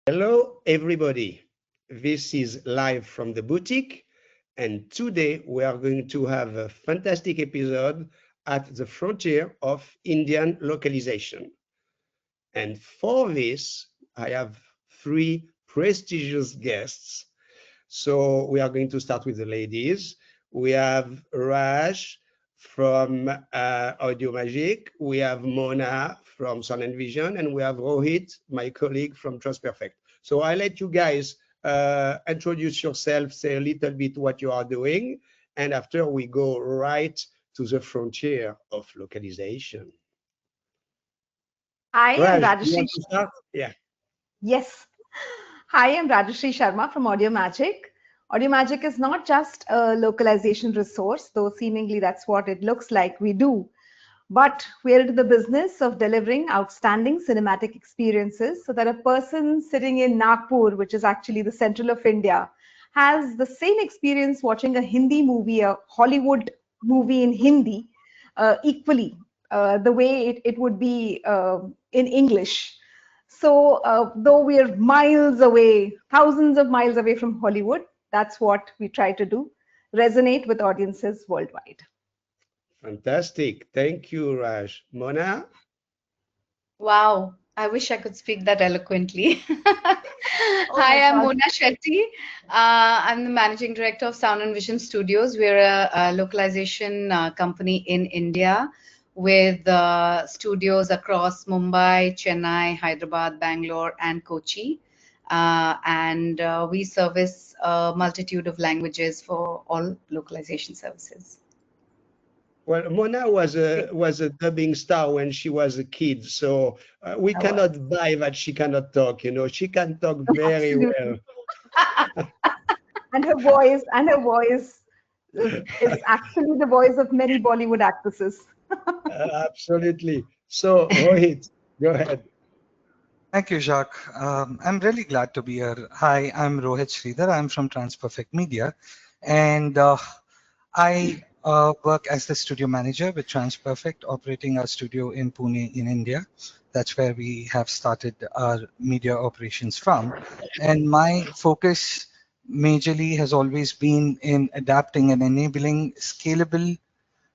Hello, everybody. This is live from the boutique, and today we are going to have a fantastic episode at the frontier of Indian localization. And for this, I have three prestigious guests. So we are going to start with the ladies. We have Raj from Audio Magic. We have Mona from Sound and Vision, and we have Rohit, my colleague from TransPerfect. So I let you guys introduce yourself, say a little bit what you are doing, and after we go right to the frontier of localization. I am Raj, you Rajashrie. want to start? Yeah. Yes. Hi, I'm Rajashrie Sharma from Audio Magic. Audio Magic is not just a localization resource, though seemingly that's what it looks like we do, but we're into the business of delivering outstanding cinematic experiences so that a person sitting in Nagpur, which is actually the central of India, has the same experience watching a Hindi movie, a Hollywood movie in Hindi, equally, the way it would be in English. So, though we are miles away, thousands of miles away from Hollywood, that's what we try to do, resonate with audiences worldwide. Fantastic. Thank you, Raj. Mona? Wow, I wish I could speak that eloquently. Oh my Hi, I'm God. Mona Shetty. I'm the managing director of Sound and Vision Studios. We're a localization company in India with studios across Mumbai, Chennai, Hyderabad, Bangalore, and Kochi. And we service a multitude of languages for all localization services. Well, Mona was a dubbing star when she was a kid, so we I was. cannot buy that she cannot talk. You know, she can talk very well. Absolutely. And her voice is actually the voice of many Bollywood actresses. Absolutely. So, Rohit, go ahead. Thank you, Jacques. I'm really glad to be here. Hi, I'm Rohit Sridhar. I'm from TransPerfect Media, and I work as the studio manager with TransPerfect, operating our studio in Pune, in India. That's where we have started our media operations from. And my focus majorly has always been in adapting and enabling scalable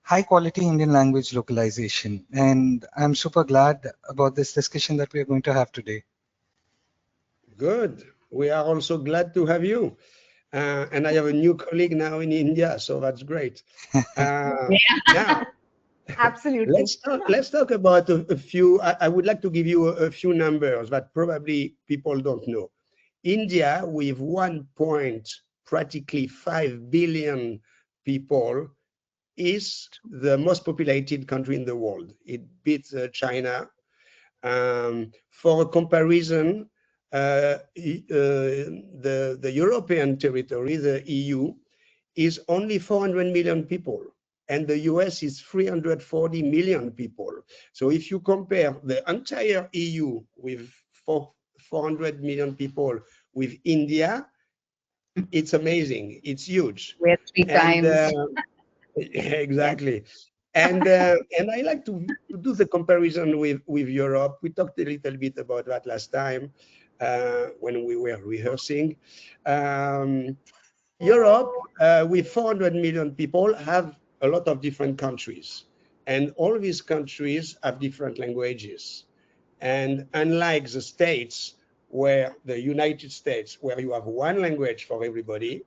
high quality Indian language localization. And I'm super glad about this discussion that we are going to have today. Good. We are also glad to have you. And I have a new colleague now in India, so that's great. Now, Absolutely. let's talk about a few. I would like to give you a few numbers that probably people don't know. India, with 1 point practically 5 billion people, is the most populated country in the world. It beats China. For a comparison, the European territory, the EU, is only 400 million people, and the US is 340 million people. So if you compare the entire EU with 400 million people with India, it's amazing. It's huge. We're three And times. Yes. exactly. And I like to do the comparison with Europe. We talked a little bit about that last time when we were rehearsing. Um, Europe, with 400 million people, have a lot of different countries, and all these countries have different languages. And unlike the States, where the United States, where you have one language for everybody,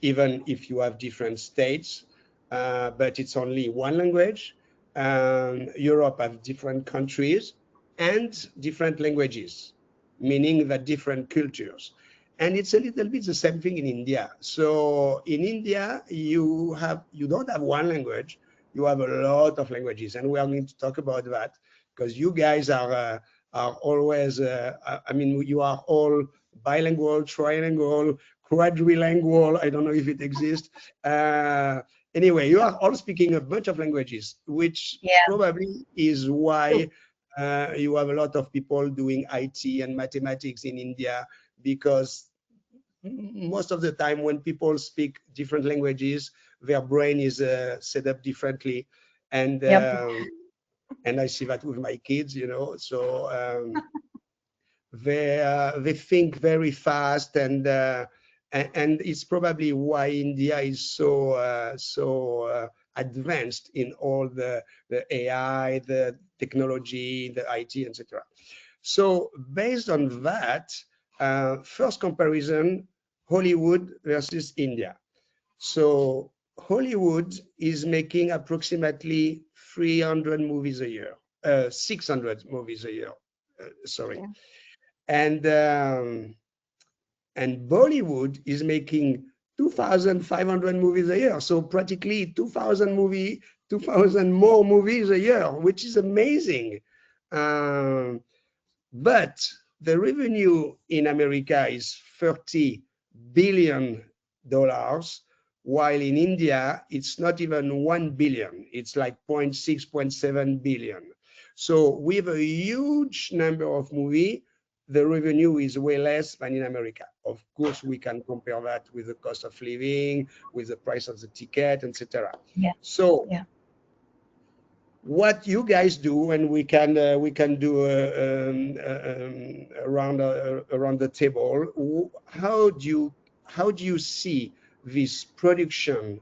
even if you have different states, but it's only one language. Europe have different countries and different languages, meaning that different cultures. And it's a little bit the same thing in India. So in India, you don't have one language, you have a lot of languages, and we are going to talk about that because you guys are always. I mean, you are all bilingual, trilingual, quadrilingual. I don't know if it exists. Anyway, you are all speaking a bunch of languages, which Yeah. probably is True. why you have a lot of people doing IT and mathematics in India, because most of the time when people speak different languages, their brain is set up differently. And Yep. um, and I see that with my kids, you know. So They think very fast, and it's probably why India is so advanced in all the AI, the technology, the IT, etc. So based on that, first comparison, Hollywood versus India. So Hollywood is making approximately 300 movies a year, 600 movies a year, sorry. Yeah. And and Bollywood is making 2,500 movies a year. So practically 2,000 more movies a year, which is amazing. Um, but the revenue in America is $30 billion, while in India, it's not even 1 billion. It's like 0.6, 0.7 billion. So with a huge number of movies, the revenue is way less than in America. Of course, we can compare that with the cost of living, with the price of the ticket, etc. Yeah. So Yeah. what you guys do, and we can do around the table. How do you see this production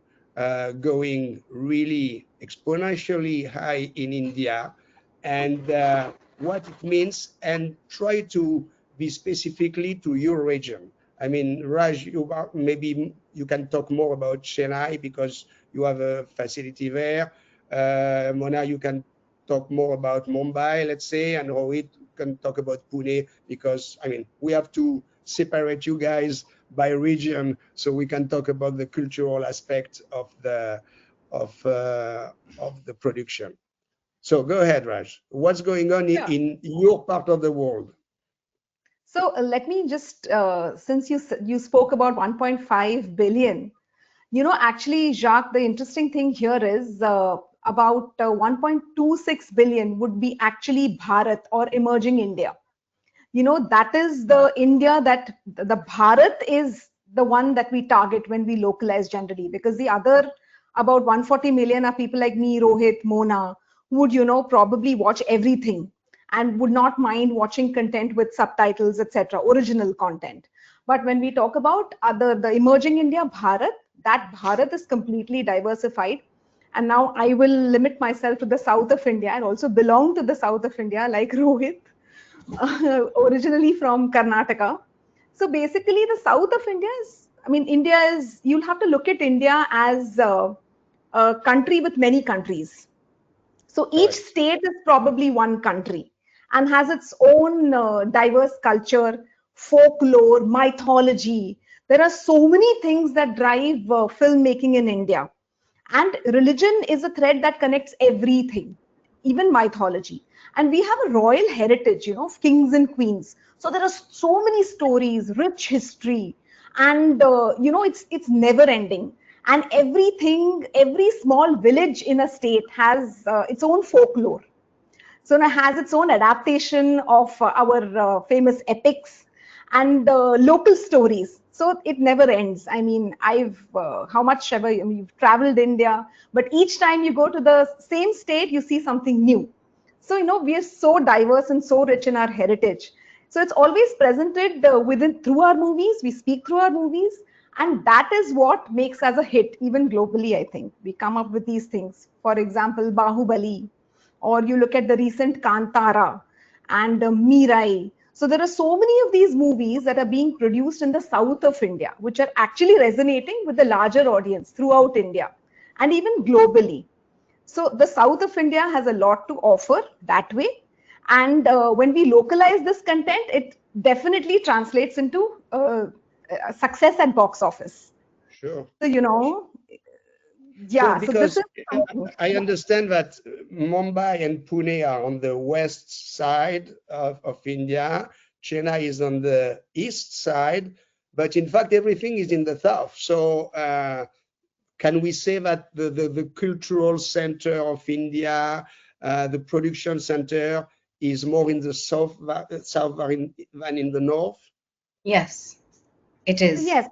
going really exponentially high in India, and what it means, and try to be specifically to your region. I mean, Raj, maybe you can talk more about Chennai because you have a facility there. Mona, you can talk more about Mumbai, let's say, and Rohit can talk about Pune, because I mean, we have to separate you guys by region so we can talk about the cultural aspect of the production. So go ahead, Raj. What's going on Yeah. in your part of the world? So let me just, since you spoke about 1.5 billion, actually, Jacques, the interesting thing here is about 1.26 billion would be actually Bharat or emerging India. That is the India that the Bharat is the one that we target when we localize generally, because the other about 140 million are people like me, Rohit, Mona, who would, probably watch everything and would not mind watching content with subtitles, etc., original content. But when we talk about the emerging India, Bharat, that Bharat is completely diversified. And now I will limit myself to the south of India and also belong to the south of India, like Rohit, originally from Karnataka. So basically, the south of India is, India is, you'll have to look at India as a country with many countries. So each Correct. state is probably one country and has its own diverse culture, folklore, mythology. There are so many things that drive filmmaking in India. And religion is a thread that connects everything, even mythology. And we have a royal heritage, of kings and queens. So there are so many stories, rich history, and it's never ending. And everything, every small village in a state has its own folklore. So it has its own adaptation of our famous epics and local stories. So it never ends. I mean, how much ever you've traveled India, but each time you go to the same state, you see something new. So, we are so diverse and so rich in our heritage. So it's always presented through our movies. We speak through our movies. And that is what makes us a hit, even globally, I think. We come up with these things. For example, Bahubali, or you look at the recent Kantara and Mirai. So there are so many of these movies that are being produced in the south of India, which are actually resonating with the larger audience throughout India and even globally. So the south of India has a lot to offer that way. And when we localize this content, it definitely translates into success at box office. Sure. So, Sure, yeah, so this because is something. I understand that Mumbai and Pune are on the west side of India. Chennai is on the east side, but in fact, everything is in the south. So can we say that the cultural center of India, the production center, is more in the south than in the north? Yes, it is. Yes,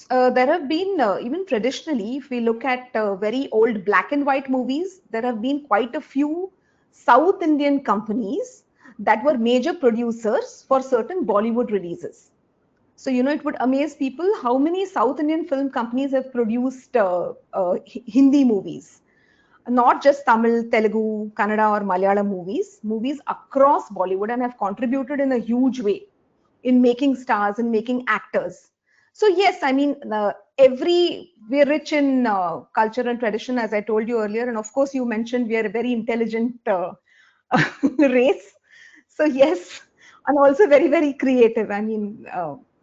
there have been, even traditionally, if we look at very old black and white movies, there have been quite a few South Indian companies that were major producers for certain Bollywood releases. So, it would amaze people how many South Indian film companies have produced Hindi movies, not just Tamil, Telugu, Kannada, or Malayalam movies across Bollywood, and have contributed in a huge way in making stars and making actors. So yes, I mean, we're rich in culture and tradition, as I told you earlier, and of course you mentioned we are a very intelligent race. So yes, and also very, very creative. I mean,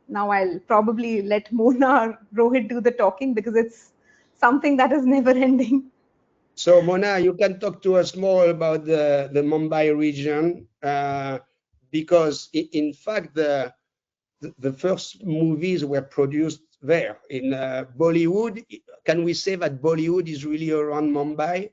now I'll probably let Mona or Rohit do the talking because it's something that is never ending. So Mona, you can talk to us more about the Mumbai region, because in fact the first movies were produced there in Bollywood. Can we say that Bollywood is really around Mumbai?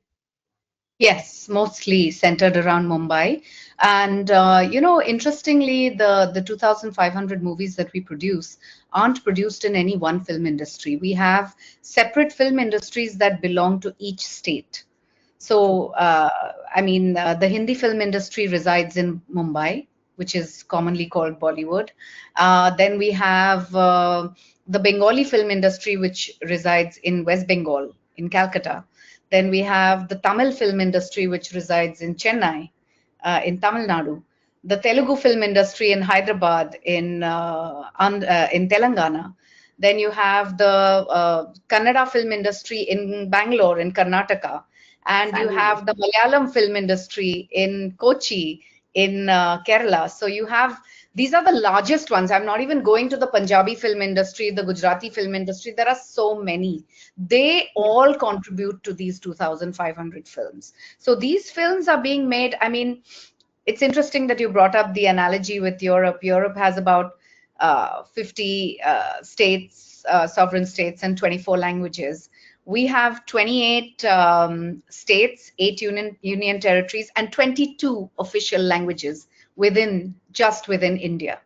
Yes, mostly centered around Mumbai. And interestingly, the 2,500 movies that we produce aren't produced in any one film industry. We have separate film industries that belong to each state. So, the Hindi film industry resides in Mumbai, which is commonly called Bollywood. Then we have the Bengali film industry, which resides in West Bengal, in Calcutta. Then we have the Tamil film industry, which resides in Chennai, in Tamil Nadu. The Telugu film industry in Hyderabad, in Telangana. Then you have the Kannada film industry in Bangalore, in Karnataka. And you have the Malayalam film industry in Kochi, in Kerala. So you have, these are the largest ones. I'm not even going to the Punjabi film industry, the Gujarati film industry. There are so many. They all contribute to these 2,500 films. So these films are being made. I mean, it's interesting that you brought up the analogy with Europe. Europe has about 50 states, sovereign states, and 24 languages. We have 28 states, 8 union territories, and 22 official languages within India.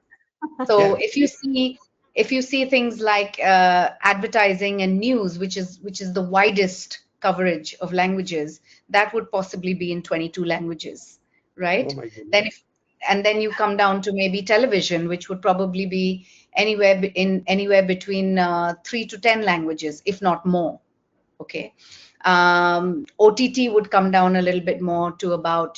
So if you see things like advertising and news, which is the widest coverage of languages, that would possibly be in 22 languages, right? Oh my goodness. Then you come down to maybe television, which would probably be anywhere between 3 to 10 languages, if not more. Okay. OTT would come down a little bit more to about,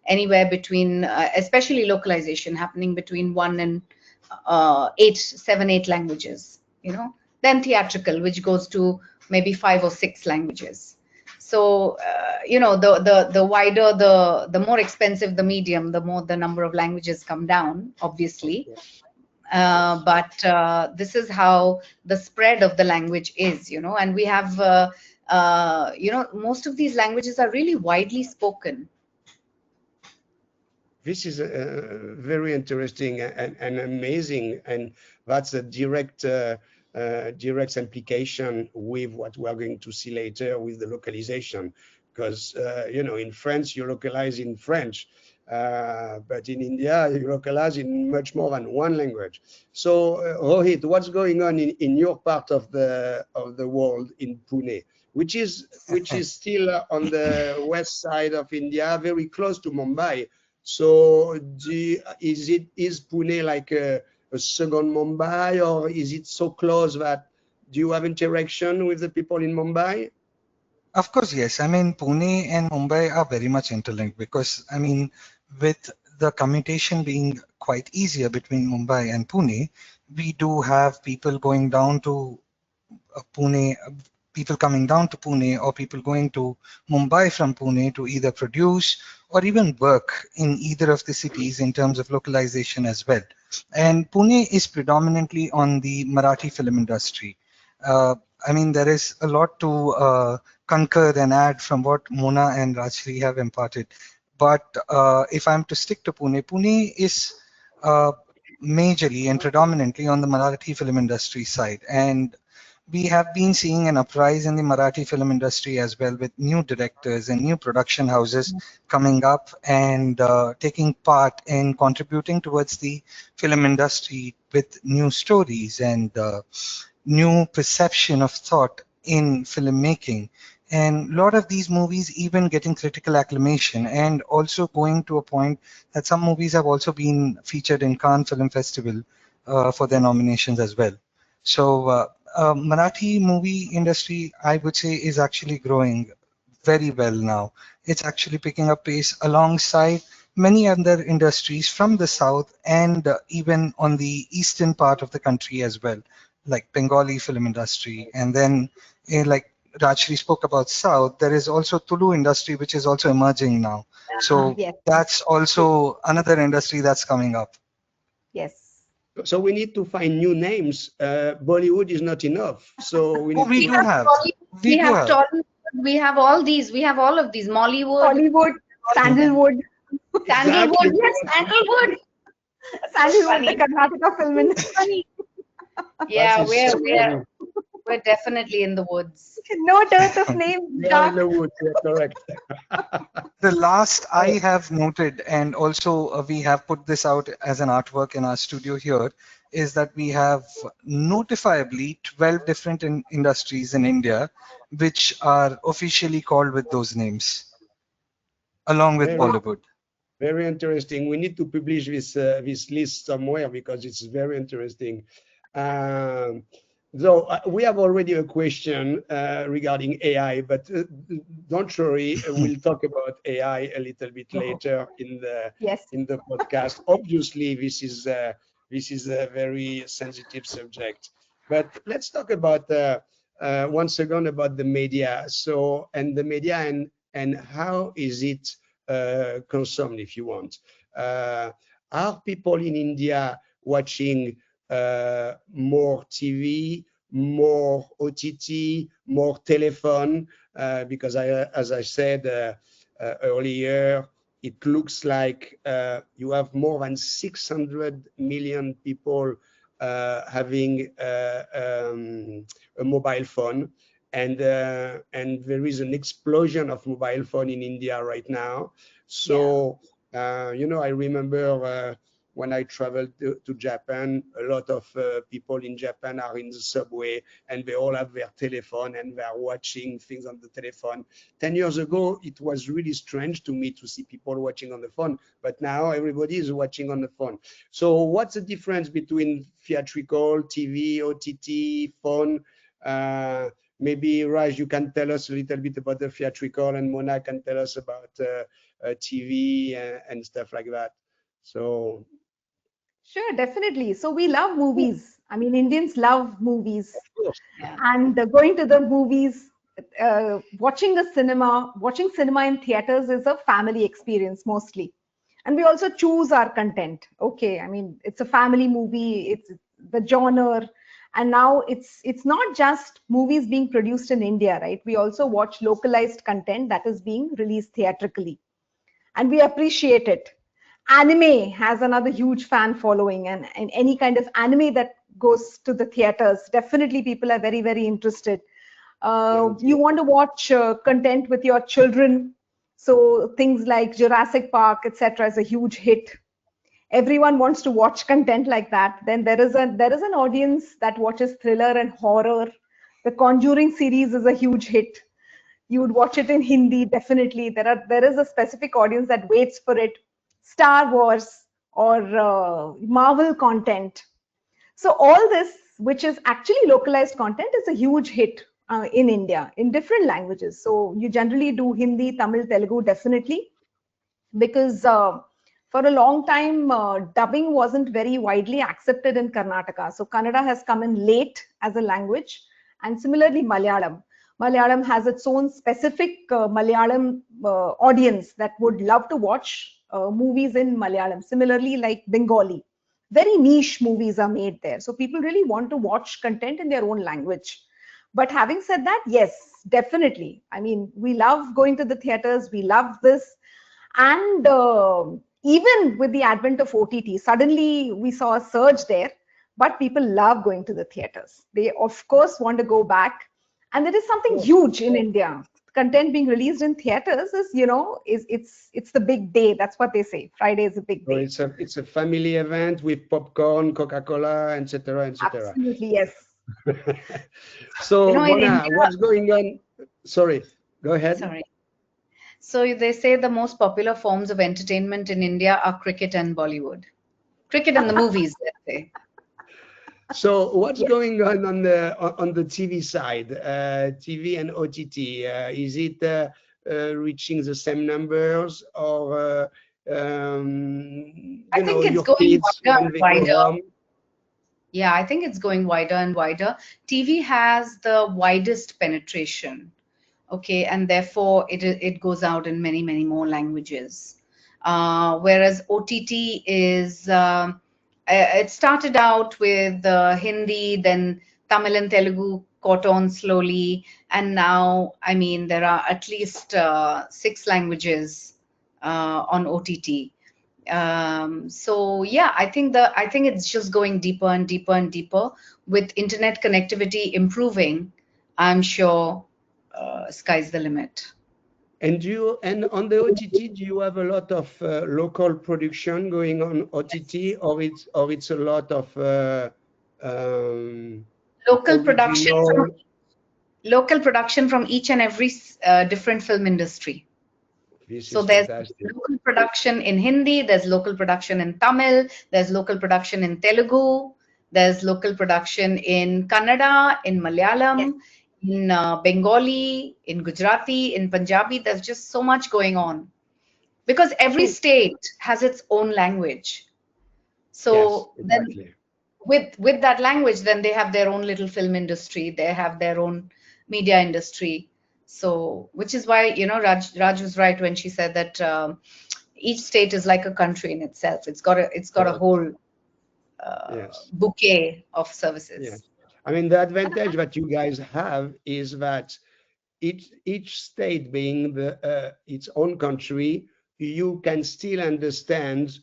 anywhere between, especially localization happening between 1 and 8 languages, Then theatrical, which goes to maybe 5 or 6 languages. So, the wider, the more expensive the medium, the more the number of languages come down, obviously. But this is how the spread of the language is, and we have, most of these languages are really widely spoken. This is very interesting and amazing, and that's a direct implication with what we are going to see later with the localization. Because in France you localize in French, but in India you localize in much more than one language. So Rohit, what's going on in your part of the world in Pune, which is still on the west side of India, very close to Mumbai? So is Pune like a second Mumbai, or is it so close that do you have interaction with the people in Mumbai? Of course, yes. I mean, Pune and Mumbai are very much interlinked because, I mean, with the commutation being quite easier between Mumbai and Pune, we do have people going down to Pune, people coming down to Pune, or people going to Mumbai from Pune to either produce or even work in either of the cities in terms of localization as well. And Pune is predominantly on the Marathi film industry. I mean, there is a lot to concur and add from what Mona and Rajashrie have imparted. But if I'm to stick to Pune, Pune is majorly and predominantly on the Marathi film industry side. And we have been seeing an uprise in the Marathi film industry as well, with new directors and new production houses coming up and taking part in contributing towards the film industry with new stories and new perception of thought in filmmaking. And a lot of these movies even getting critical acclamation, and also going to a point that some movies have also been featured in Cannes Film Festival for their nominations as well. So Marathi movie industry, I would say, is actually growing very well now. It's actually picking up pace alongside many other industries from the south, and even on the eastern part of the country as well, like Bengali film industry. And then like Rajshri spoke about south, there is also Tulu industry, which is also emerging now. So Yes, that's also another industry that's coming up. yes. So we need to find new names. Bollywood is not enough. So we Oh, need we We to. do have have. Bollywood, We we do have have. Tollywood, we have all these. We have all of these. Mollywood, Hollywood, all of them. Sandalwood, Exactly. Sandalwood, yes, sandalwood. Sandalwood, the Funny, Karnataka film industry. funny. That Yeah, is so funny. we're definitely in the woods. No dearth of names, We are in Jacques. the woods. You're correct. The last I Oh, have noted, and also we have put this out as an artwork in our studio here, is that we have notifiably 12 different industries in India which are officially called with those names, along with very, Bollywood. very interesting. We need to publish this list somewhere because it's very interesting. Um, we have already a question regarding AI, but don't worry, we'll talk about AI a little bit later Yes. in the podcast. Obviously, this is a very sensitive subject, but let's talk about once again about the media. So and the media and how is it consumed, if you want. Are people in India watching more TV, more OTT, more telephone? Because as I said earlier, it looks like you have more than 600 million people having a mobile phone, and there is an explosion of mobile phone in India right now. Yeah. So I remember when I traveled to Japan, a lot of people in Japan are in the subway and they all have their telephone and they are watching things on the telephone. 10 years ago, it was really strange to me to see people watching on the phone, but now everybody is watching on the phone. So what's the difference between theatrical, TV, OTT, phone? Maybe Raj, you can tell us a little bit about the theatrical, and Mona can tell us about TV and stuff like that. So Sure, definitely. So we love movies. I mean, Indians love movies. of course, Yeah. And going to the movies, watching cinema in theaters is a family experience mostly. And we also choose our content. Okay, I mean, it's a family movie, it's the genre. And now it's not just movies being produced in India, right? We also watch localized content that is being released theatrically, and we appreciate it. Anime has another huge fan following, and any kind of anime that goes to the theaters, definitely people are very, very interested. You want to watch content with your children, so things like Jurassic Park, etc., is a huge hit. Everyone wants to watch content like that. Then there is an audience that watches thriller and horror. The Conjuring series is a huge hit. You would watch it in Hindi, definitely. There is a specific audience that waits for it. Star Wars or Marvel content. So all this, which is actually localized content, is a huge hit in India in different languages. So you generally do Hindi, Tamil, Telugu, definitely, because for a long time dubbing wasn't very widely accepted in Karnataka. So Kannada has come in late as a language, and similarly Malayalam. Malayalam has its own specific Malayalam audience that would love to watch movies in Malayalam. Similarly, like Bengali, very niche movies are made there. So people really want to watch content in their own language. But having said that, yes, definitely. I mean, we love going to the theaters. We love this. And even with the advent of OTT, suddenly we saw a surge there. But people love going to the theaters. They, of course, want to go back. And there is something huge in India. Content being released in theaters is, it's the big day. That's what they say. Friday is a big so day. it's a family event with popcorn, Coca-Cola, etc., Absolutely, yes. So In Mona, India, what's going on? Sorry. Go ahead. Sorry. So they say the most popular forms of entertainment in India are cricket and Bollywood. Cricket and the movies, let's say. So what's Yes. going on the TV side, TV and OTT? Is it reaching the same numbers, or I think it's your going kids wider when and they go wider. home? Yeah, I think it's going wider and wider. TV has the widest penetration, okay, and therefore it goes out in many, many more languages. Whereas OTT is, it started out with Hindi, then Tamil and Telugu caught on slowly, and now, I mean, there are at least 6 languages on OTT. So yeah, I think it's just going deeper and deeper and deeper with internet connectivity improving. I'm sure sky's the limit. And on the OTT, do you have a lot of local production going on OTT, or it's a lot of um, Local production from original? local production from each and every different film industry. This So is there's fantastic. local production in Hindi, there's local production in Tamil, there's local production in Telugu, there's local production in Kannada, in Yes. Malayalam, in Bengali, in Gujarati, in Punjabi. There's just so much going on because every True. state has its own language. Yes, So then exactly. with that language, then they have their own little film industry, they have their own media industry. So which is why, you know, Raj was right when she said that each state is like a country in itself. It's got a Correct. whole Yes. bouquet of Yes. services. I mean, the advantage that you guys have is that each state being its own country, you can still understand.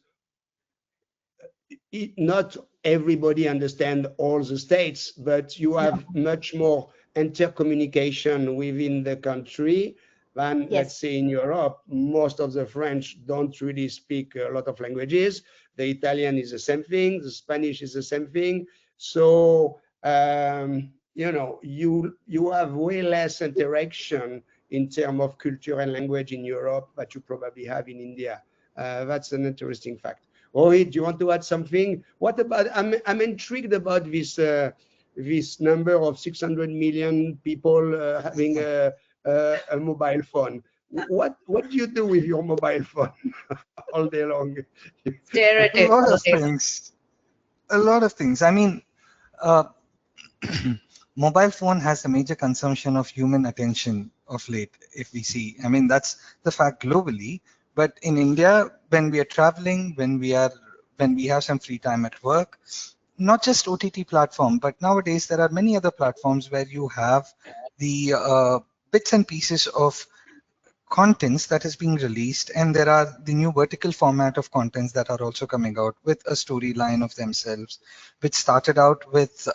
Not everybody understand all the states, but you Yeah. have much more intercommunication within the country than, let's Yes. say, in Europe. Most of the French don't really speak a lot of languages. The Italian is the same thing. The Spanish is the same thing. So you have way less interaction in terms of culture and language in Europe that you probably have in India. That's an interesting fact. Rohit, do you want to add something? What about? I'm intrigued about this number of 600 million people having a mobile phone. What do you do with your mobile phone all day long? Stare at A it lot all of day. things. A lot of things. I mean, uh, mobile phone has a major consumption of human attention of late, if we see. I mean, that's the fact globally. But in India, when we are traveling, when we have some free time at work, not just OTT platform, but nowadays there are many other platforms where you have the bits and pieces of contents that is being released, and there are the new vertical format of contents that are also coming out with a storyline of themselves, which started out with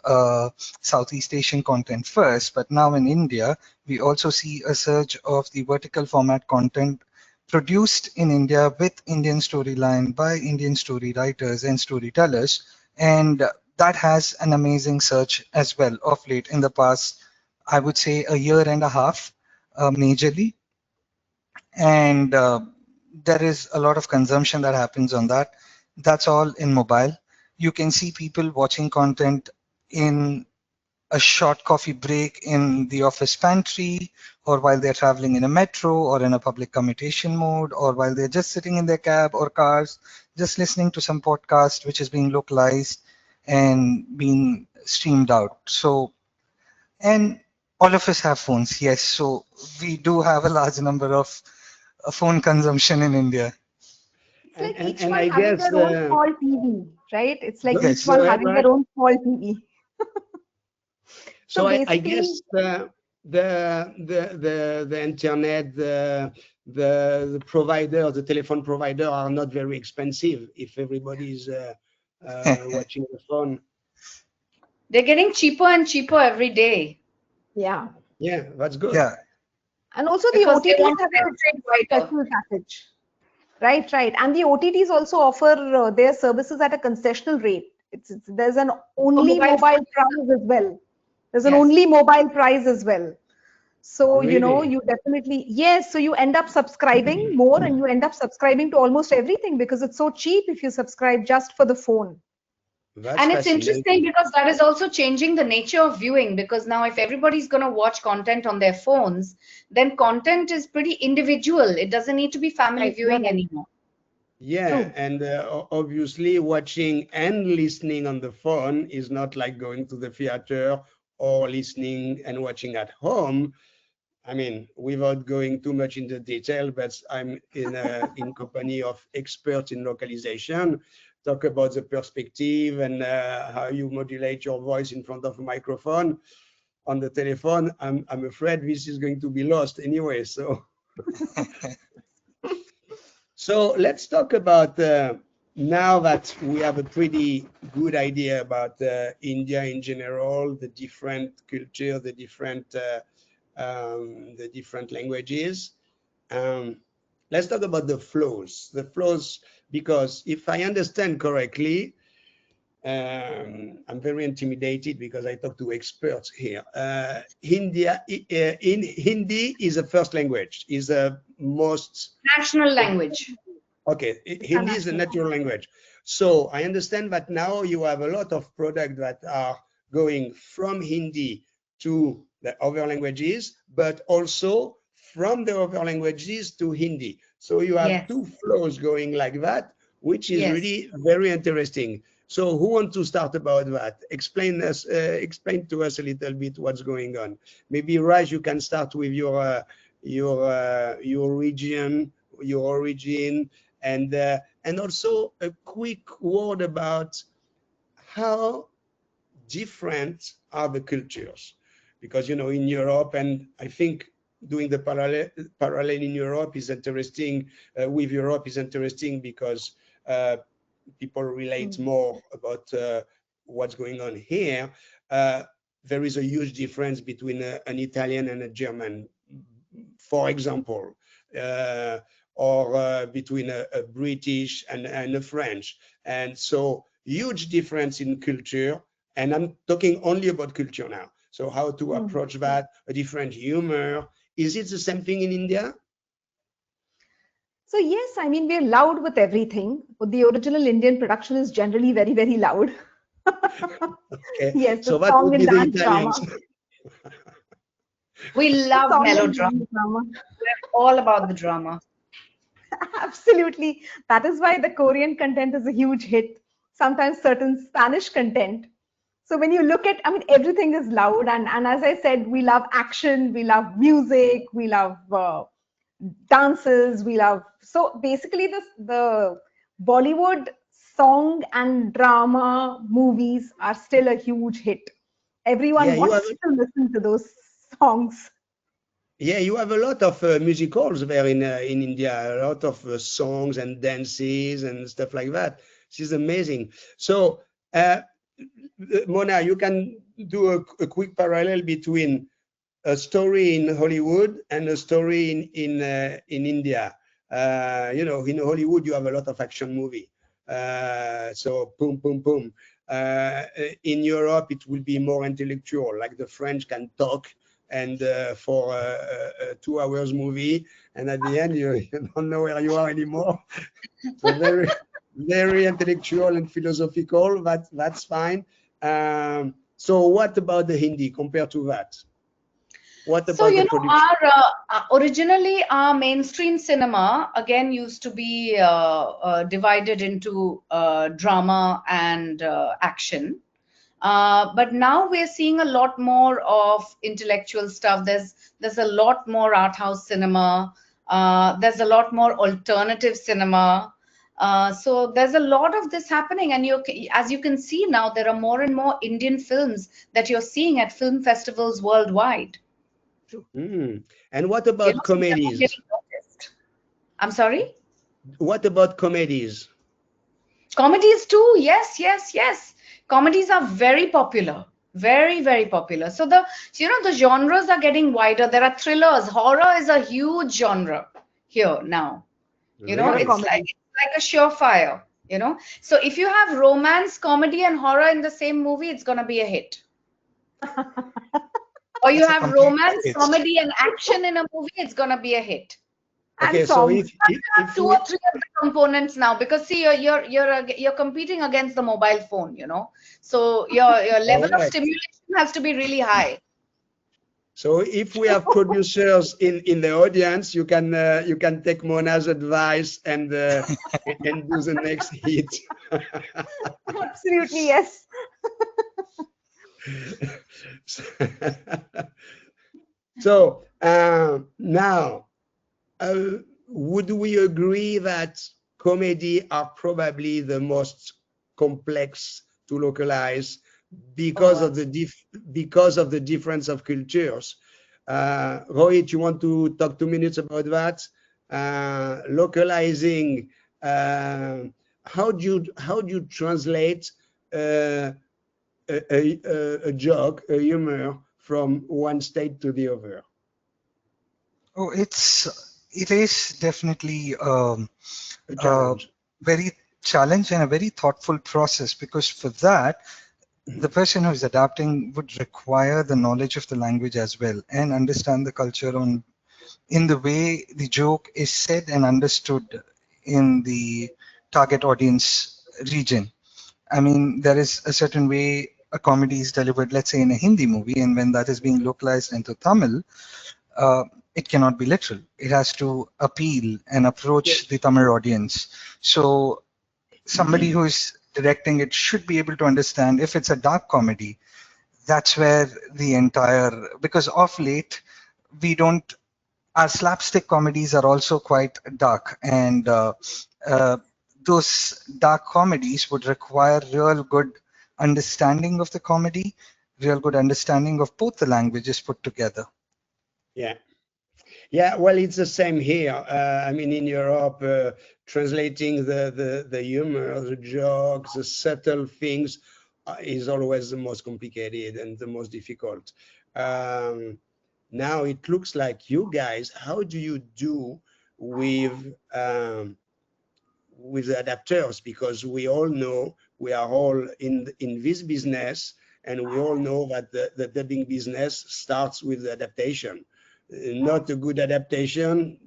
Southeast Asian content first, but now in India we also see a surge of the vertical format content produced in India with Indian storyline by Indian story writers and storytellers, and that has an amazing surge as well of late in the past, I would say a year and a half, majorly. And there is a lot of consumption that happens on that. That's all in mobile. You can see people watching content in a short coffee break in the office pantry, or while they're traveling in a metro or in a public commutation mode, or while they're just sitting in their cab or cars just listening to some podcast which is being localized and being streamed out. So, and all of us have phones, yes, so we do have a large number of phone consumption in India. It's like each And one I having guess their own small TV, right? It's like each go one Yes. ahead, having their Raj. own small TV. So So I basically, guess the internet, the provider, the telephone provider are not very expensive if everybody is watching the phone. They're getting cheaper and cheaper every day yeah. Yeah, that's good. Yeah. And also the because they OTTs want to have a penetrate wider. special package. Right, right. And the OTTs also offer their services at a concessional rate. There's an For only mobile mobile phone, price as well. There's an yes. only mobile price as well. So, you know, Really? you definitely, yes, so you end up subscribing more and you end up subscribing to almost everything because it's so cheap if you subscribe just for the phone. That's And it's interesting fascinating. because that is also changing the nature of viewing. Because now, if everybody's going to watch content on their phones, then content is pretty individual. It doesn't need to be family Right, you're viewing right. anymore. Yeah, True. and obviously watching and listening on the phone is not like going to the theater or listening and watching at home. I mean, without going too much into detail, but I'm in company of experts in localization, talk about the perspective and how you modulate your voice in front of a microphone on the telephone. I'm afraid this is going to be lost anyway. So let's talk about now that we have a pretty good idea about India in general, the different culture, the different languages. Um, let's talk about the flows. The flows, because if I understand correctly, I'm very intimidated because I talk to experts here. In Hindi is a first language, is a most National language. okay. It's a Hindi is a national natural language. So I understand that now you have a lot of products that are going from Hindi to the other languages, but also from the other languages to Hindi. So you have Yes. two flows going like that, which is Yes. really very interesting. So who wants to start about that? Explain to us a little bit what's going on. Maybe Raj, you can start with your region, your origin, and also a quick word about how different are the cultures, because you know in Europe, and I think doing the parallel in Europe is interesting. With Europe is interesting because people relate language. more about what's going on here. Uh, there is a huge difference between an Italian and a German, for example, uh, or between a British and a French. And so huge difference in culture. And I'm talking only about culture now. So how to Mm. approach that, a different humor. Is it the same thing in India? So yes, I mean, we're loud with everything. The original Indian production is generally very, very loud. Okay, Yes, the so what song would and be the dance drama. Italians? We love Song and melodrama. dance drama. We're all about the drama. Absolutely. That is why the Korean content is a huge hit. Sometimes certain Spanish content. So when you look at, I mean, everything is loud. And as I said, we love action, we love music, we love dances, we love. So basically, the Bollywood song and drama movies are still a huge hit. Yeah, Everyone you have wants to listen to those songs. Yeah, you have a lot of music halls there in India, a lot of songs and dances and stuff like that. This is amazing. So, uh, Mona, you can do a quick parallel between a story in Hollywood and a story in India. You know, in Hollywood you have a lot of action movie. So boom, boom, boom. In Europe it will be more intellectual, like the French can talk and for a 2 hours movie, and at the end you, you don't know where you are anymore. So very intellectual and philosophical. That's fine. So what about the Hindi compared to that? What So, about the production? originally our mainstream cinema again used to be divided into drama and action. But now we're seeing a lot more of intellectual stuff. There's a lot more art house cinema. There's a lot more alternative cinema. So there's a lot of this happening, and as you can see now, there are more and more Indian films that you're seeing at film festivals worldwide. Mm. And what about So they're not comedies? getting noticed. I'm sorry? What about comedies? Comedies too. Yes, yes, yes. Comedies are very popular. Very, very popular. So the genres are getting wider. There are thrillers. Horror is a huge genre here now. Horror Really? comedy. It's like a surefire. So if you have romance, comedy, and horror in the same movie, it's gonna be a hit. Or you It's a have complete romance, package. comedy, and action in a movie, it's gonna be a hit. And Okay, so songs. if Two we or three of the components now, because see, you're competing against the mobile phone, you know. So your level all of right. stimulation has to be really high. So if we have producers in the audience, you can take Mona's advice and do the next hit. Absolutely, yes. So now, uh, would we agree that comedy are probably the most complex to localize Oh, because of the absolutely. because of the difference of cultures? Rohit, you want to talk 2 minutes about that? Localizing. Uh, how do you translate uh, a joke, a humor from one state to the other? Oh, it is definitely A a challenge. very challenge and a very thoughtful process, because for that the person who is adapting would require the knowledge of the language as well and understand the culture on in the way the joke is said and understood in the target audience region. I mean, there is a certain way a comedy is delivered, let's say in a Hindi movie, and when that is being localized into Tamil, uh, it cannot be literal. It has to appeal and approach the Yes. Tamil audience. So somebody who is directing it should be able to understand if it's a dark comedy. That's where the entire, because of late we don't, our slapstick comedies are also quite dark, and uh, those dark comedies would require real good understanding of the comedy, real good understanding of both the languages put together. Yeah. Yeah, well, it's the same here. I mean, in Europe, translating the humor, the jokes, the subtle things is always the most complicated and the most difficult. Um, Now it looks like you guys, how do you do with with the adapters? Because we all know we are all in this business, and we all know that the dubbing business starts with the adaptation. Not a good adaptation,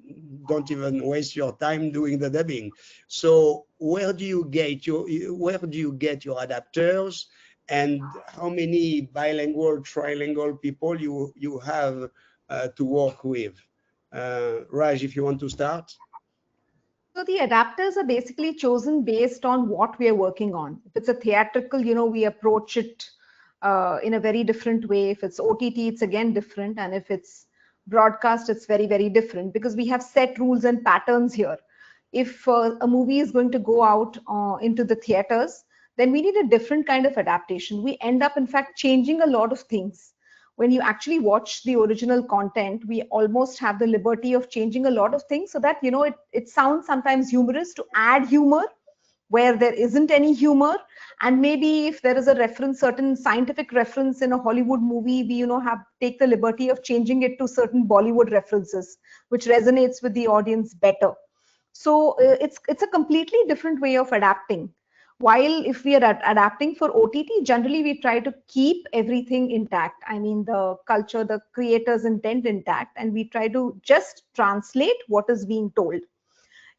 don't even waste your time doing the dubbing. So where do you get your adapters, and how many bilingual, trilingual people you have to work with? Raj, if you want to start. So the adapters are basically chosen based on what we are working on. If it's a theatrical, we approach it in a very different way. If it's OTT, it's again different. And if it's broadcast, it's very, very different because we have set rules and patterns here. If a movie is going to go out into the theaters, then we need a different kind of adaptation. We end up, in fact, changing a lot of things. When you actually watch the original content, we almost have the liberty of changing a lot of things so that it sounds sometimes humorous to add humor where there isn't any humor. And maybe if there is a reference, certain scientific reference in a Hollywood movie, we have take the liberty of changing it to certain Bollywood references which resonates with the audience better. So it's a completely different way of adapting. While if we are adapting for OTT, generally we try to keep everything intact. I mean, the culture, the creator's intent intact, and we try to just translate what is being told.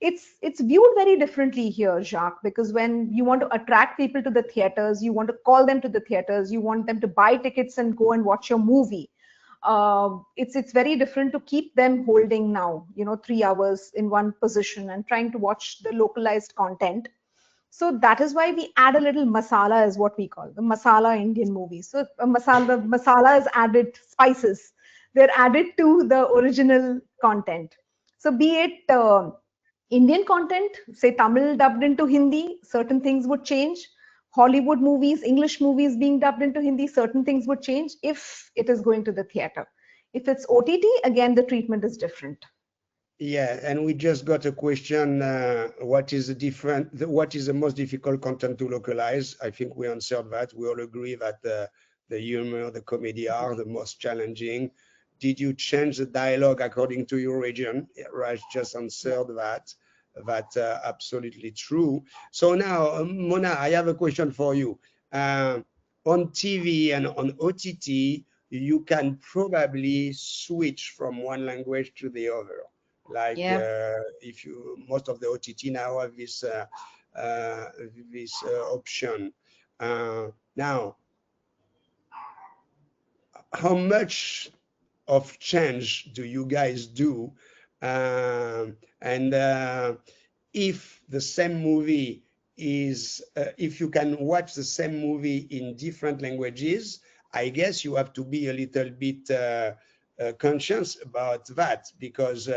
It's viewed very differently here, Jacques, because when you want to attract people to the theaters, you want to call them to the theaters, you want them to buy tickets and go and watch your movie. It's very different to keep them holding now 3 hours in one position and trying to watch the localized content. So that is why we add a little masala, is what we call the masala Indian movies. So masala is added, spices, they're added to the original content. So be it Indian content, say Tamil dubbed into Hindi, certain things would change. Hollywood movies, English movies being dubbed into Hindi, certain things would change if it is going to the theater. If it's OTT, again, the treatment is different. Yeah, and we just got a question, what is the most difficult content to localize? I think we answered that. We all agree that the humor, the comedy are the most challenging. Did you change the dialogue according to your region? Yeah, Raj just answered that. That's absolutely true. So now, Mona, I have a question for you. On TV and on OTT, you can probably switch from one language to the other. Like if you, most of the OTT now have this option. Now, how much of change do you guys do? And if the same movie is, if you can watch the same movie in different languages, I guess you have to be a little bit conscious about that, because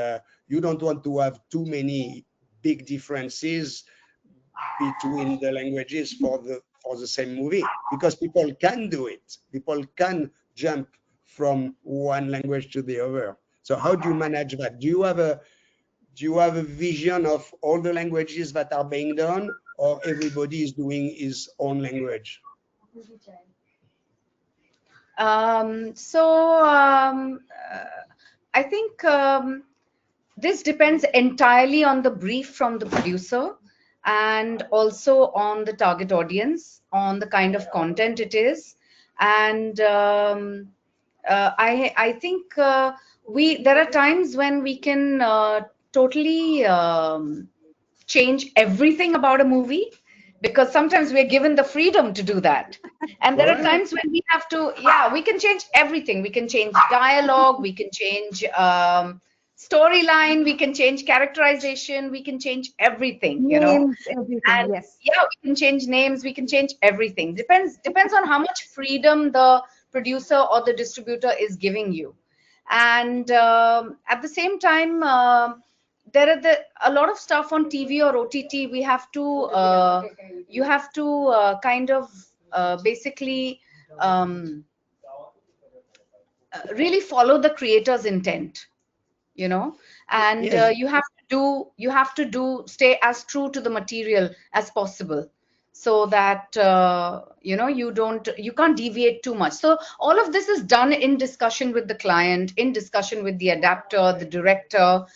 you don't want to have too many big differences between the languages for the same movie, because people can do it. People can jump from one language to the other. So how do you manage that? Do you have a vision of all the languages that are being done, or everybody is doing his own language? I think this depends entirely on the brief from the producer, and also on the target audience, on the kind of content it is. And I think there are times when we can totally change everything about a movie, because sometimes we're given the freedom to do that. And there are times when we have to, we can change everything. We can change dialogue, we can change storyline, we can change characterization, we can change everything, you know. Names, everything, And yes. we can change names, we can change everything. Depends on how much freedom the producer or the distributor is giving you. And at the same time, there are a lot of stuff on TV or OTT. We have to you have to kind of basically really follow the creator's intent, you know. And Yes. you have to do stay as true to the material as possible, so that you know, you can't deviate too much. So all of this is done in discussion with the client, in discussion with the adapter, the director,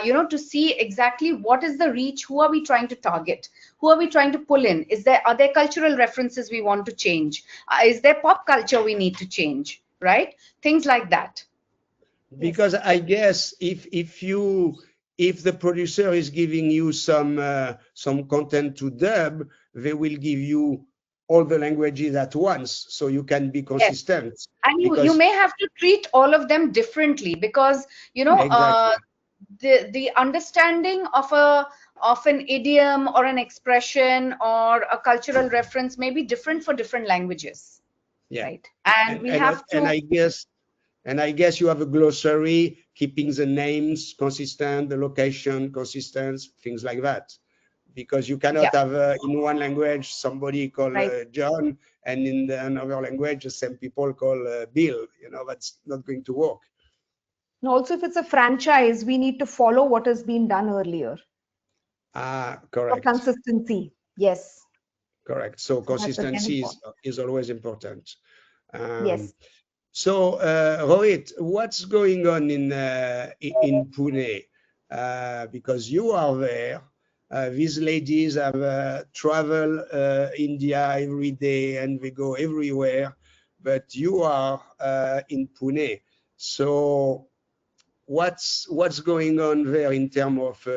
you know, to see exactly what is the reach, who are we trying to target, who are we trying to pull in, are there cultural references we want to change, is there pop culture we need to change, right? Things like that. Because I guess if the producer is giving you some content to dub, they will give you all the languages at once, so you can be consistent. Yes. And you may have to treat all of them differently, because you know, exactly. the understanding of an idiom or an expression or a cultural reference may be different for different languages. Yeah. Right. And we have to. And I guess you have a glossary keeping the names consistent, the location consistent, things like that. Because you cannot have in one language somebody called John, and in another language the same people call Bill. You know, that's not going to work. And also, if it's a franchise, we need to follow what has been done earlier. Correct. For consistency, yes. Correct. So consistency is always important. Yes. So, Rohit, what's going on in Pune? Because you are there. These ladies have traveled India every day, and they go everywhere. But you are in Pune. So, what's going on there in terms of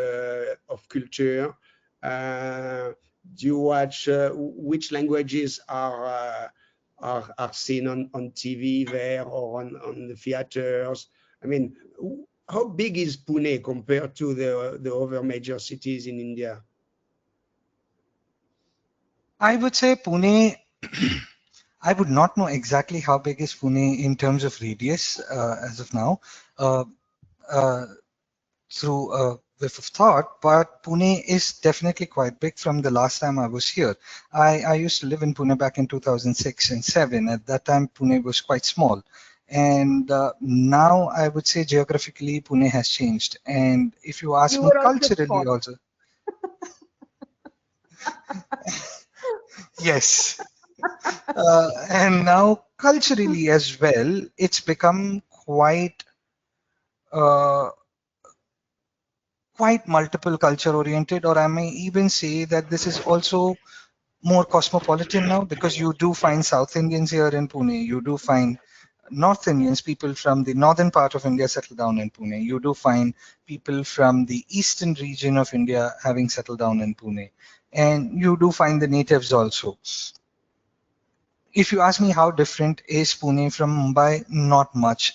culture? Do you watch which languages are seen on TV there, or on the theaters? I mean, how big is Pune compared to the other major cities in India? I would say Pune, I would not know exactly how big is Pune in terms of radius as of now, through a whiff of thought, but Pune is definitely quite big from the last time I was here. I used to live in Pune back in 2006 and 7. At that time, Pune was quite small. And now I would say geographically, Pune has changed. And if you ask me culturally also. Yes. And now culturally as well, it's become quite multiple culture oriented, or I may even say that this is also more cosmopolitan now, because you do find South Indians here in Pune, you do find North Indians, people from the northern part of India settle down in Pune. You do find people from the eastern region of India having settled down in Pune. And you do find the natives also. If you ask me how different is Pune from Mumbai, not much.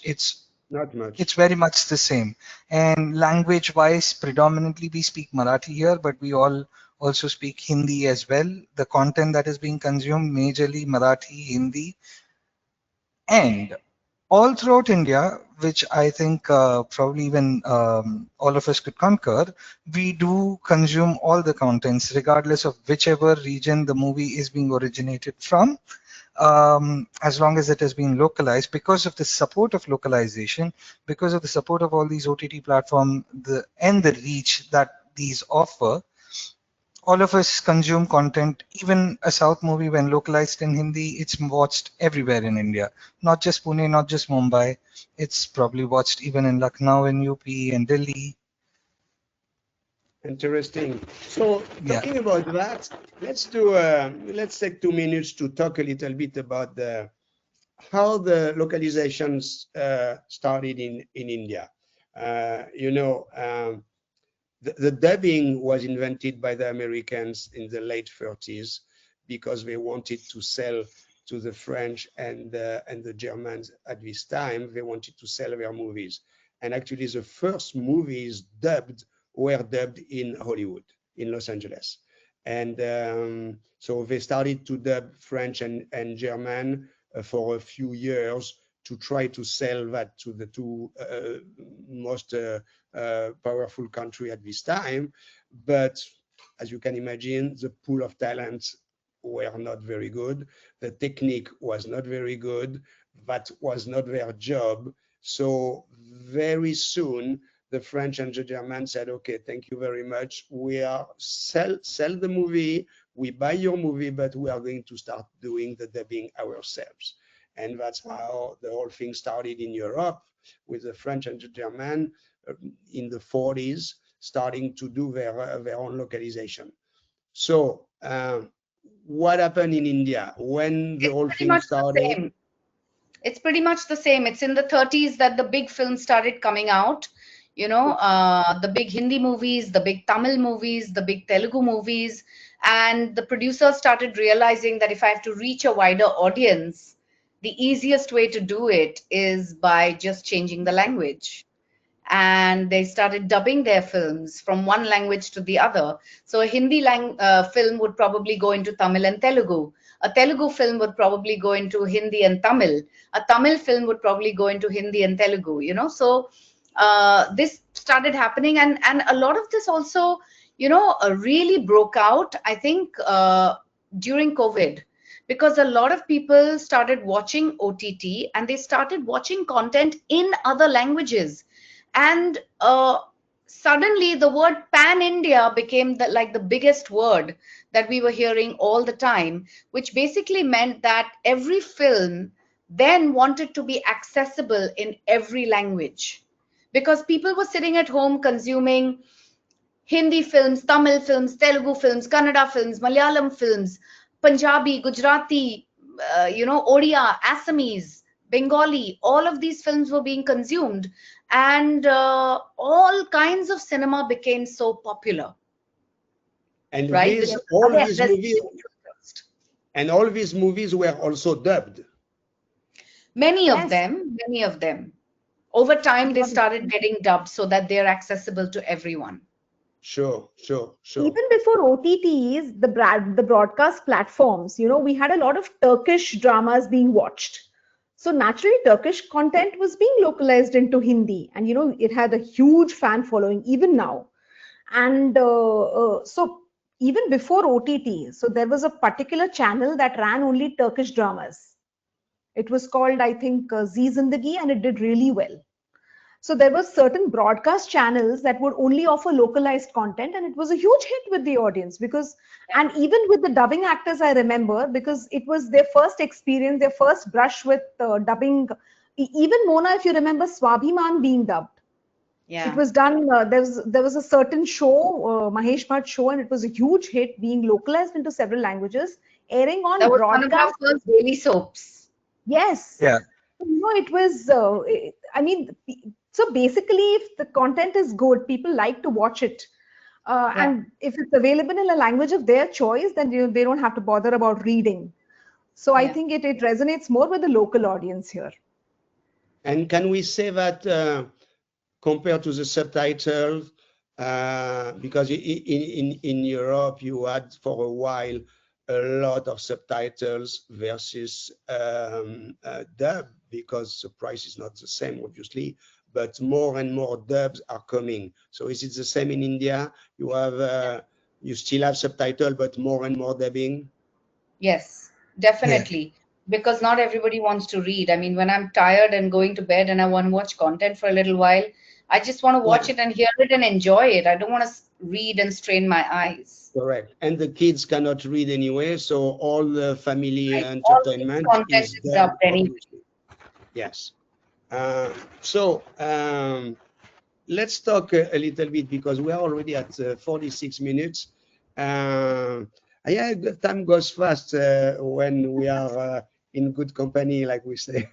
Not It's much. very much the same. And language-wise, predominantly we speak Marathi here, but we all also speak Hindi as well. The content that is being consumed, majorly Marathi, Hindi, and all throughout India, which I think probably even all of us could concur, we do consume all the contents, regardless of whichever region the movie is being originated from, as long as it has been localized, because of the support of localization, because of the support of all these OTT platforms, and the reach that these offer. All of us consume content. Even a South movie, when localized in Hindi, it's watched everywhere in India. Not just Pune, not just Mumbai. It's probably watched even in Lucknow, in UP, and Delhi. Interesting. So Yeah. talking about that, let's take 2 minutes to talk a little bit about how the localizations started in India. The dubbing was invented by the Americans in the late 30s because they wanted to sell to the French and the Germans at this time. They wanted to sell their movies. And actually, the first movies were dubbed in Hollywood, in Los Angeles. And so they started to dub French and German for a few years to try to sell that to the two most powerful country at this time. But as you can imagine, the pool of talents were not very good. The technique was not very good. That was not their job. So very soon, the French and the Germans said, okay, thank you very much. We are sell the movie, we buy your movie, but we are going to start doing the dubbing ourselves. And that's how the whole thing started in Europe, with the French and the German in the 40s, starting to do their own localization. So what happened in India when the whole thing started? It's pretty much the same. It's in the 30s that the big films started coming out. The big Hindi movies, the big Tamil movies, the big Telugu movies. And the producers started realizing that if I have to reach a wider audience, the easiest way to do it is by just changing the language. And they started dubbing their films from one language to the other. So a Hindi film would probably go into Tamil and Telugu. A Telugu film would probably go into Hindi and Tamil. A Tamil film would probably go into Hindi and Telugu, So this started happening, and a lot of this also, really broke out, I think, during COVID, because a lot of people started watching OTT and they started watching content in other languages. And suddenly the word pan-India became the biggest word that we were hearing all the time, which basically meant that every film then wanted to be accessible in every language, because people were sitting at home consuming Hindi films, Tamil films, Telugu films, Kannada films, Malayalam films, Punjabi, Gujarati, Odia, Assamese, Bengali. All of these films were being consumed, and all kinds of cinema became so popular. And right? all these movies were also dubbed. Many of them. Over time, they started getting dubbed so that they're accessible to everyone. Sure. Even before OTTs, the broadcast platforms, we had a lot of Turkish dramas being watched. So naturally, Turkish content was being localized into Hindi, and it had a huge fan following even now. And so even before OTT, so there was a particular channel that ran only Turkish dramas. It was called, I think, Zee Zindagi, and it did really well. So there were certain broadcast channels that would only offer localized content, and it was a huge hit with the audience and even with the dubbing actors, I remember, because it was their first experience, their first brush with dubbing. Even Mona, if you remember, Swabhiman being dubbed. Yeah. It was done. There was a certain show, Mahesh Bhatt show, and it was a huge hit, being localized into several languages, airing on that was broadcast. one of our first daily soaps. Yes. Yeah. it was, I mean, so basically, if the content is good, people like to watch it. And if it's available in a language of their choice, then they don't have to bother about reading. So I think it resonates more with the local audience here. And can we say that compared to the subtitles, because in Europe you had for a while a lot of subtitles versus dub, because the price is not the same, obviously, but more and more dubs are coming. So is it the same in India? You have you still have subtitle, but more and more dubbing? Yes, definitely. Because not everybody wants to read. I mean, when I'm tired and going to bed and I want to watch content for a little while, I just want to watch it and hear it and enjoy it. I don't want to read and strain my eyes. Correct. And the kids cannot read anyway, so all the family Right. All this entertainment content is is dubbed, dubbed anyway. obviously. Yes. So let's talk a little bit, because we are already at 46 minutes. Yeah, the time goes fast when we are in good company, like we say.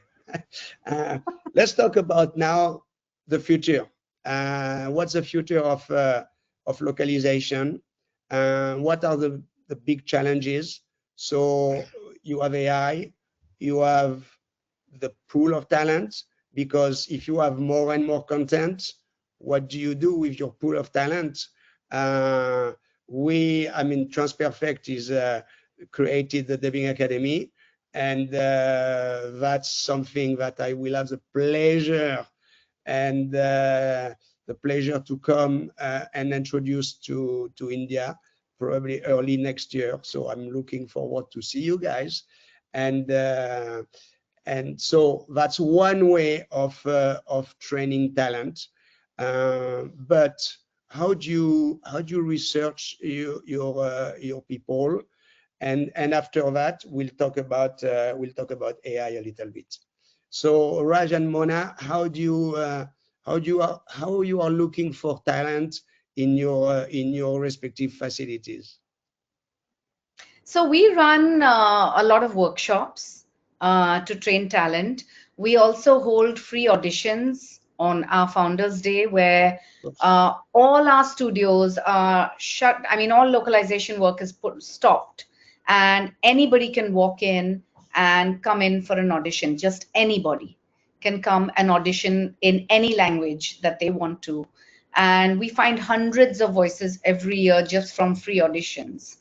Let's talk about now the future. What's the future of localization? What are the big challenges? So you have AI, you have the pool of talent, because if you have more and more content, what do you do with your pool of talent? I mean, TransPerfect is created the Dubbing Academy, and that's something that I will have the pleasure to come and introduce to India probably early next year. So I'm looking forward to see you guys, and so that's one way of training talent. But how do you research your people? And after that, we'll talk about AI a little bit. So Raj and Mona, how you are looking for talent in your respective facilities? So we run a lot of workshops to train talent. We also hold free auditions on our Founders Day, where all our studios are shut. I mean, all localization work is stopped, and anybody can walk in and come in for an audition. Just anybody can come and audition in any language that they want to. And we find hundreds of voices every year just from free auditions.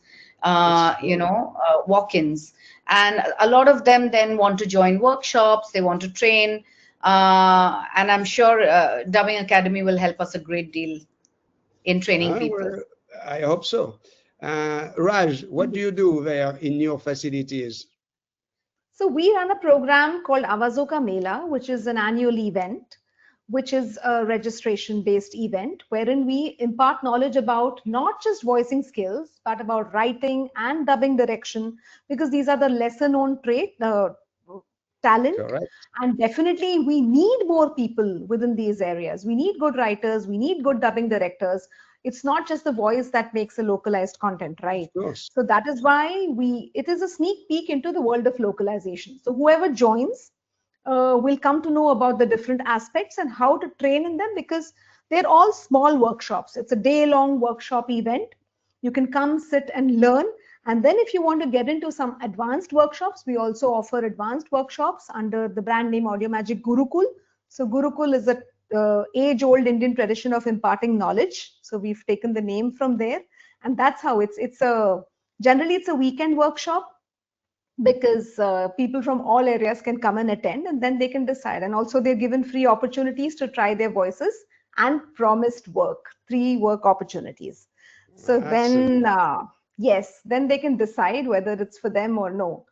Walk-ins, and a lot of them then want to join workshops, they want to train, and I'm sure Dubbing Academy will help us a great deal in training people. I hope so. Raj, what do you do there in your facilities? So we run a program called Avazon Ka Mela, which is an annual event, which is a registration-based event wherein we impart knowledge about not just voicing skills, but about writing and dubbing direction, because these are the lesser-known talent. Correct. And definitely we need more people within these areas. We need good writers, we need good dubbing directors. It's not just the voice that makes a localized content, right? So that is why it is a sneak peek into the world of localization. So whoever joins will come to know about the different aspects and how to train in them, because they're all small workshops. It's a day-long workshop event. You can come, sit and learn. And then if you want to get into some advanced workshops, we also offer advanced workshops under the brand name Audio Magick Gurukul. So Gurukul is a age-old Indian tradition of imparting knowledge. So we've taken the name from there, and that's how generally it's a weekend workshop, because people from all areas can come and attend, and then they can decide. And also they're given free opportunities to try their voices and promised work, 3 work opportunities. So then, yes, then they can decide whether it's for them or no.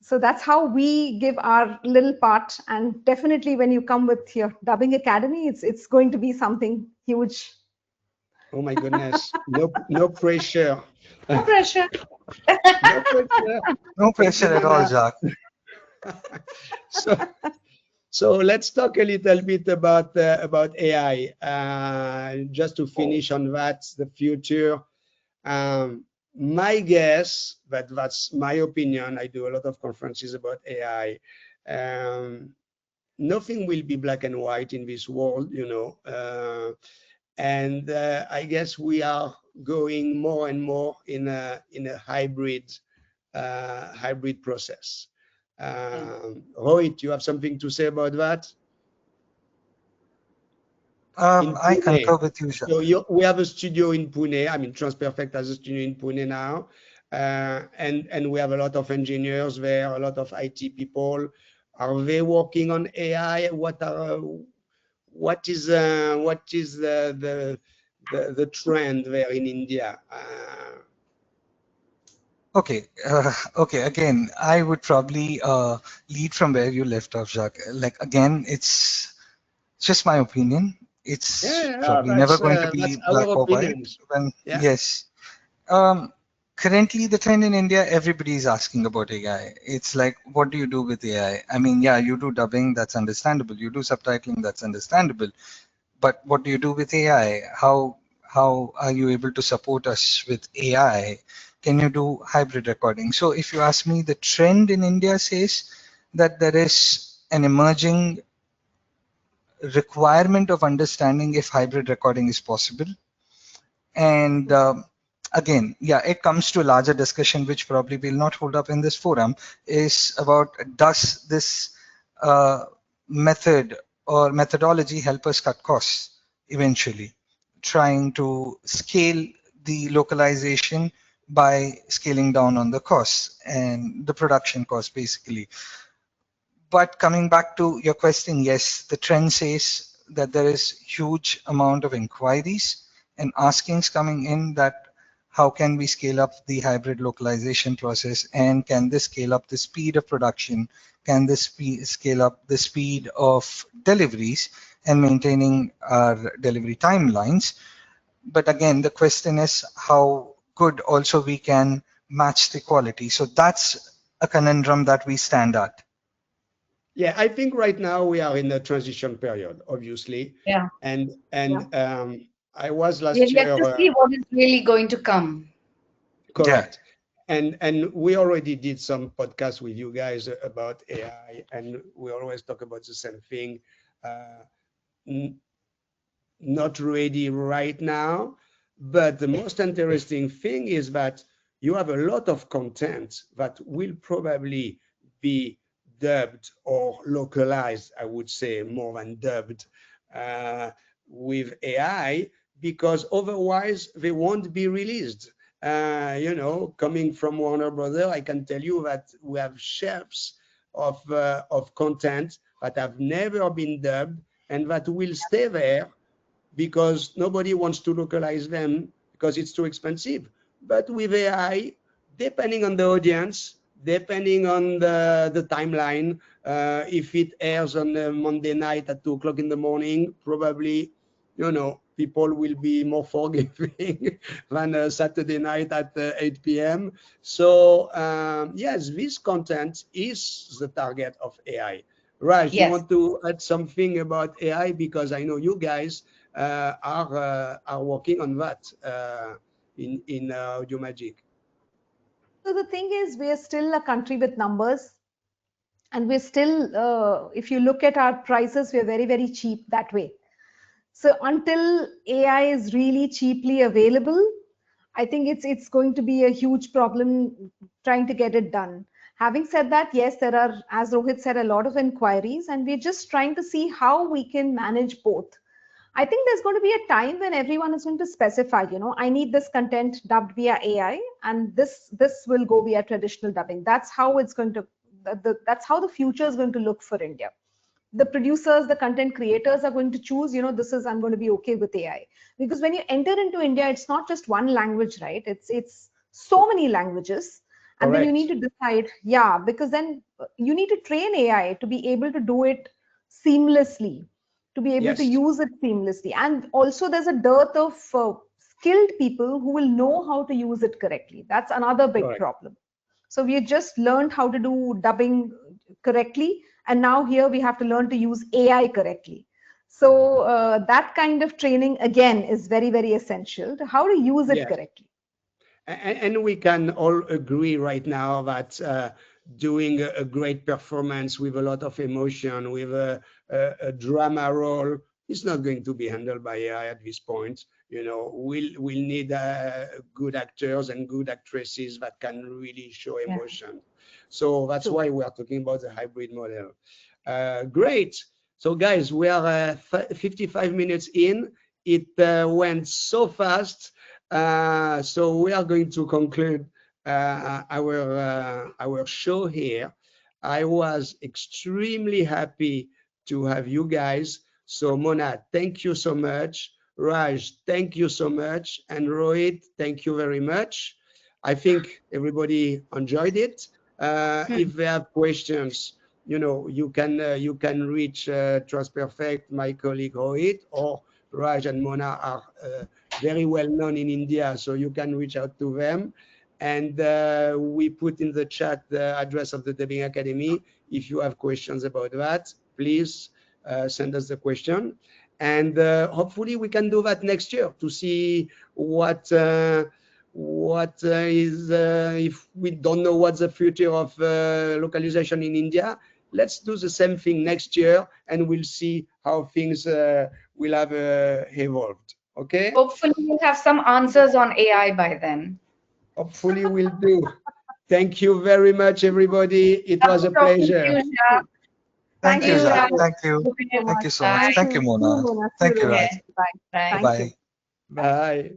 So that's how we give our little part. And definitely when you come with your Dubbing Academy, it's going to be something huge. Oh my goodness. No pressure. No pressure. No pressure. No pressure at all, Jacques. So let's talk a little bit about AI. Just to finish on that, the future. My guess, but that's my opinion. I do a lot of conferences about AI. Nothing will be black and white in this world, and I guess we are going more and more in a hybrid process. Rohit, you have something to say about that? I concur with you, Jacques. So we have a studio in Pune. I mean, TransPerfect has a studio in Pune now, and we have a lot of engineers there, a lot of IT people. Are they working on AI? What is the trend there in India? Okay, again, I would probably lead from where you left off, Jacques. Like, again, it's just my opinion. It's probably never going to That's be our black or white. opinions. Yeah. Yes. Currently, the trend in India, everybody is asking about AI. It's like, what do you do with AI? I mean, yeah, you do dubbing, that's understandable. You do subtitling, that's understandable. But what do you do with AI? How are you able to support us with AI? Can you do hybrid recording? So if you ask me, the trend in India says that there is an emerging requirement of understanding if hybrid recording is possible. And again, yeah, it comes to a larger discussion, which probably will not hold up in this forum, is about does this method or methodology help us cut costs eventually, trying to scale the localization by scaling down on the costs and the production costs, basically. But coming back to your question, yes, the trend says that there is huge amount of inquiries and askings coming in that how can we scale up the hybrid localization process, and can this scale up the speed of production? Can this scale up the speed of deliveries and maintaining our delivery timelines? But again, the question is how good also we can match the quality. So that's a conundrum that we stand at. Yeah, I think right now we are in a transition period, obviously. Yeah. And I was last We're year. yet to see what is really going to come. Correct. Yeah. And we already did some podcasts with you guys about AI, and we always talk about the same thing. Not ready right now, but the most interesting thing is that you have a lot of content that will probably be dubbed or localized, I would say more than dubbed, with AI, because otherwise they won't be released. Coming from Warner Brother, I can tell you that we have shelves of content that have never been dubbed and that will stay there because nobody wants to localize them because it's too expensive. But with AI, depending on the audience, depending on the timeline, if it airs on a Monday night at 2 o'clock in the morning, probably, people will be more forgiving than a Saturday night at 8 p.m. So yes, this content is the target of AI. Raj, Yes. you want to add something about AI? Because I know you guys are working on that in Audio Magic. So the thing is, we are still a country with numbers, and we're still, if you look at our prices, we're very, very cheap that way. So until AI is really cheaply available, I think it's going to be a huge problem trying to get it done. Having said that, yes, there are, as Rohit said, a lot of inquiries, and we're just trying to see how we can manage both. I think there's going to be a time when everyone is going to specify, I need this content dubbed via AI, and this will go via traditional dubbing. That's how it's going to, that's how the future is going to look for India. The producers, the content creators are going to choose, I'm going to be okay with AI. Because when you enter into India, it's not just one language, right? It's so many languages. And Correct. then you need to decide, because then you need to train AI to be able to do it seamlessly, to be able to use it seamlessly. And also there's a dearth of skilled people who will know how to use it correctly. That's another big problem. So we just learned how to do dubbing correctly, and now here we have to learn to use AI correctly. So that kind of training again is very, very essential to how to use it correctly. and we can all agree right now that doing a great performance with a lot of emotion, with a drama role, is not going to be handled by AI at this point. You know, we'll need good actors and good actresses that can really show emotion. So that's why we are talking about the hybrid model. Great. So guys, we are 55 minutes in. It went so fast. So we are going to conclude our show here. I was extremely happy to have you guys. So Mona, thank you so much. Raj, thank you so much. And Rohit, thank you very much. I think everybody enjoyed it. If they have questions, you know, you can reach TransPerfect, my colleague Rohit, or Raj and Mona are very well known in India, so you can reach out to them. And we put in the chat the address of the Dubbing Academy. If you have questions about that, please send us the question. And hopefully we can do that next year to see what is, if we don't know what's the future of localization in India, let's do the same thing next year and we'll see how things will have evolved. Okay? Hopefully we'll have some answers on AI by then. Hopefully we'll do. Thank you very much, everybody. It was a pleasure. Thank you, Jacques. Raj. Thank you. Thank you so much. Bye. Thank you, Mona. Thank you, Raj. Bye. Bye. Thank Bye. you. Bye.